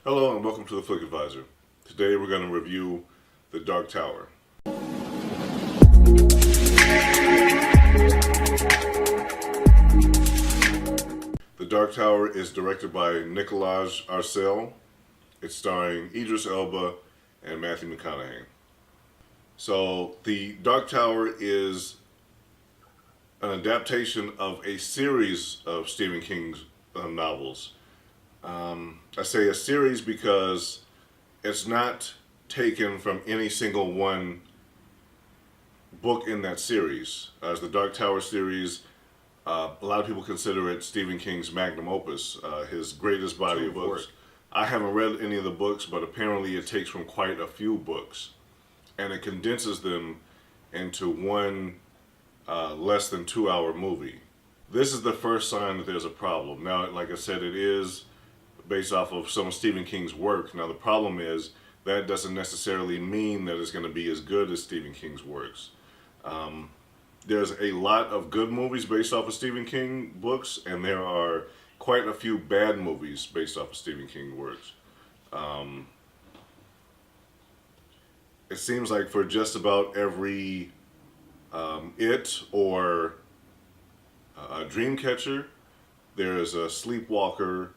Hello and welcome to the Flick Advisor. Today we're going to review The Dark Tower. The Dark Tower is directed by Nicolas Arcel. It's starring Idris Elba and Matthew McConaughey. So The Dark Tower is an adaptation of a series of Stephen King's novels. I say a series because it's not taken from any single one book in that series. As the Dark Tower series, a lot of people consider it Stephen King's magnum opus, his greatest body of books. I haven't read any of the books, but apparently it takes from quite a few books, and it condenses them into one less than 2-hour movie. This is the first sign that there's a problem. Now, like I said, it is based off of some of Stephen King's work. Now, the problem is that doesn't necessarily mean that it's going to be as good as Stephen King's works. There's a lot of good movies based off of Stephen King books, and there are quite a few bad movies based off of Stephen King works. It seems like for just about every It or a Dreamcatcher, there's a Sleepwalker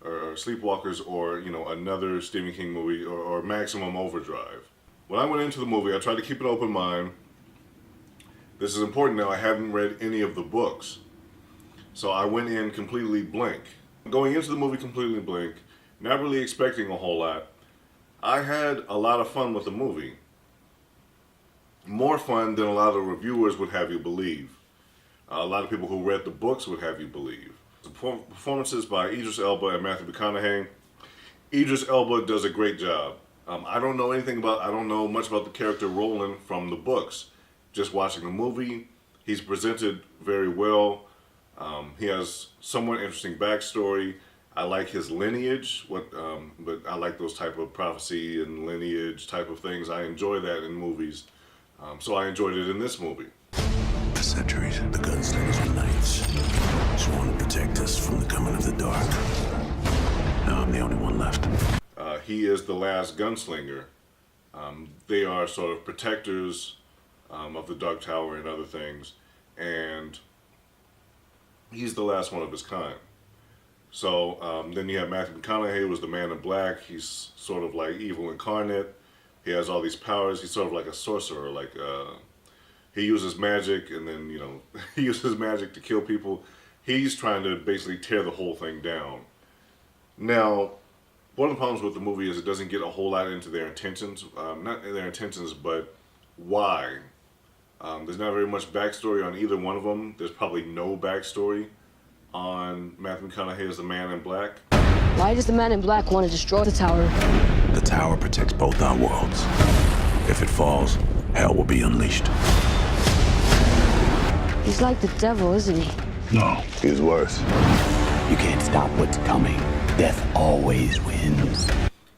or Sleepwalkers, or another Stephen King movie, or Maximum Overdrive. When I went into the movie, I tried to keep an open mind. This is important now. I haven't read any of the books, so I went in completely blank. Going into the movie completely blank, not really expecting a whole lot. I had a lot of fun with the movie. More fun than a lot of reviewers would have you believe. A lot of people who read the books would have you believe. The performances by Idris Elba and Matthew McConaughey. Idris Elba does a great job. I don't know much about the character Roland from the books. Just watching the movie, he's presented very well. He has somewhat interesting backstory. I like his lineage, but I like those type of prophecy and lineage type of things. I enjoy that in movies, so I enjoyed it in this movie. For centuries, the gunslingers were knights, sworn to protect us from the coming of the dark. Now I'm the only one left. He is the last gunslinger. They are sort of protectors of the Dark Tower and other things, and he's the last one of his kind. So then you have Matthew McConaughey, who was the Man in Black. He's sort of like evil incarnate. He has all these powers. He's sort of like a sorcerer, he uses magic, and then, he uses magic to kill people. He's trying to basically tear the whole thing down. Now, one of the problems with the movie is it doesn't get a whole lot into their intentions. Not their intentions, but why. There's not very much backstory on either one of them. There's probably no backstory on Matthew McConaughey as the Man in Black. Why does the Man in Black want to destroy the tower? The tower protects both our worlds. If it falls, hell will be unleashed. He's like the devil, isn't he? No, he's worse. You can't stop what's coming. Death always wins.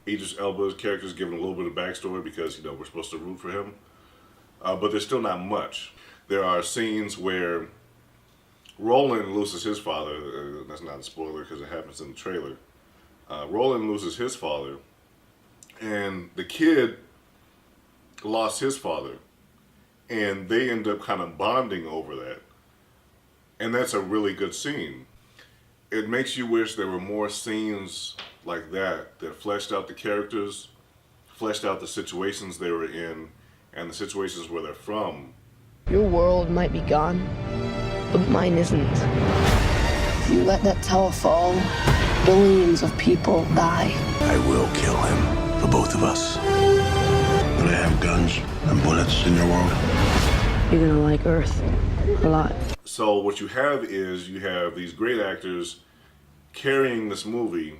Idris Elba's character is given a little bit of backstory because, we're supposed to root for him. But there's still not much. There are scenes where Roland loses his father. That's not a spoiler because it happens in the trailer. Roland loses his father, and the kid lost his father, and they end up kind of bonding over that. And that's a really good scene. It makes you wish there were more scenes like that fleshed out the characters, fleshed out the situations they were in, and the situations where they're from. Your world might be gone, but mine isn't. If you let that tower fall, billions of people die. I will kill him for both of us. Do they have guns and bullets in your world? You're gonna like Earth a lot. So what you have is these great actors carrying this movie.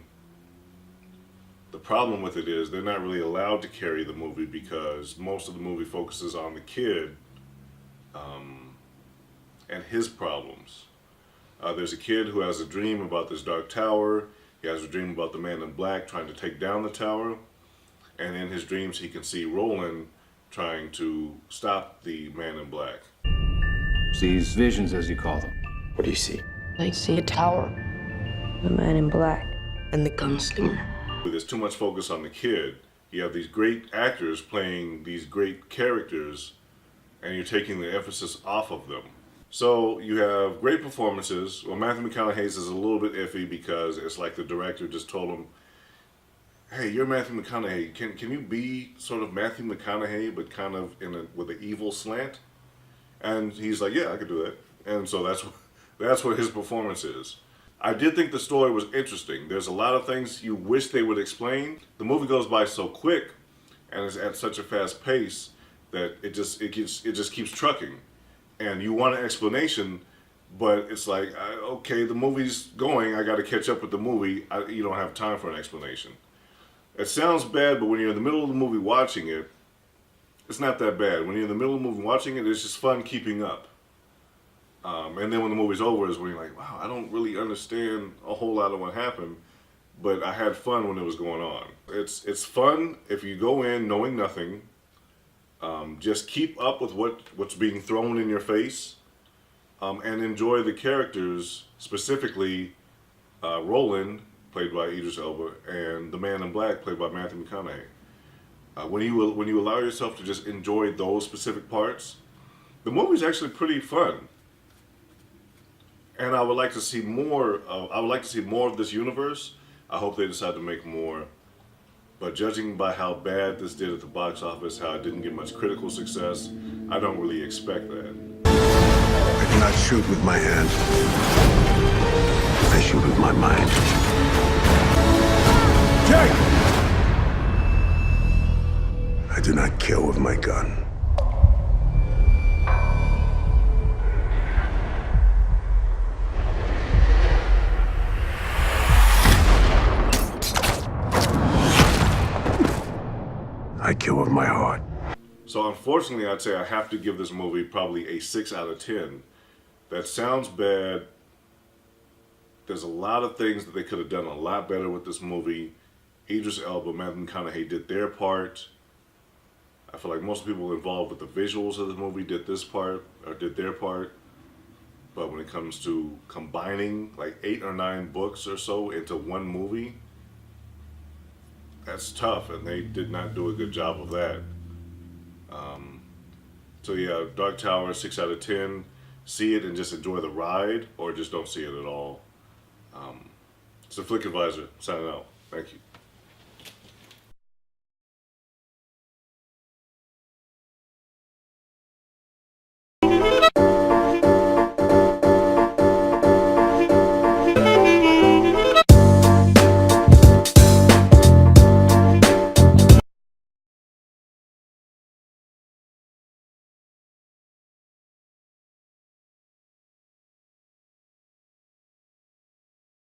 The problem with it is they're not really allowed to carry the movie because most of the movie focuses on the kid and his problems. There's a kid who has a dream about this dark tower. He has a dream about the Man in Black trying to take down the tower. And in his dreams, he can see Roland trying to stop the Man in Black. These visions, as you call them. What do you see? I see a tower, the Man in Black, and the gunslinger. There's too much focus on the kid. You have these great actors playing these great characters, and you're taking the emphasis off of them. So you have great performances. Well, Matthew McConaughey's is a little bit iffy because it's like the director just told him, "Hey, you're Matthew McConaughey. Can you be sort of Matthew McConaughey, but kind of with an evil slant?" And he's like, "Yeah, I could do that." And so that's what his performance is. I did think the story was interesting. There's a lot of things you wish they would explain. The movie goes by so quick, and it's at such a fast pace that it just keeps trucking, and you want an explanation, but it's like, okay, the movie's going. I got to catch up with the movie. You don't have time for an explanation. It sounds bad, but when you're in the middle of the movie watching it, it's not that bad. When you're in the middle of the movie watching it, it's just fun keeping up. And then when the movie's over is when you're like, wow, I don't really understand a whole lot of what happened, but I had fun when it was going on. It's fun if you go in knowing nothing. Just keep up with what's being thrown in your face, and enjoy the characters, specifically Roland, played by Idris Elba, and the Man in Black, played by Matthew McConaughey. When you allow yourself to just enjoy those specific parts, the movie's actually pretty fun. And I would like to see more. I would like to see more of this universe. I hope they decide to make more. But judging by how bad this did at the box office, how it didn't get much critical success, I don't really expect that. I do not shoot with my hand. I shoot with my mind. Jake! I do not kill with my gun. I kill with my heart. So unfortunately, I'd say I have to give this movie probably a 6 out of 10. That sounds bad. There's a lot of things that they could have done a lot better with this movie. Idris Elba, Matthew McConaughey did their part. I feel like most people involved with the visuals of the movie did their part. But when it comes to combining like 8 or 9 books or so into one movie, that's tough, and they did not do a good job of that. So yeah, Dark Tower, 6 out of 10. See it and just enjoy the ride, or just don't see it at all. It's the Flick Advisor signing out. Thank you.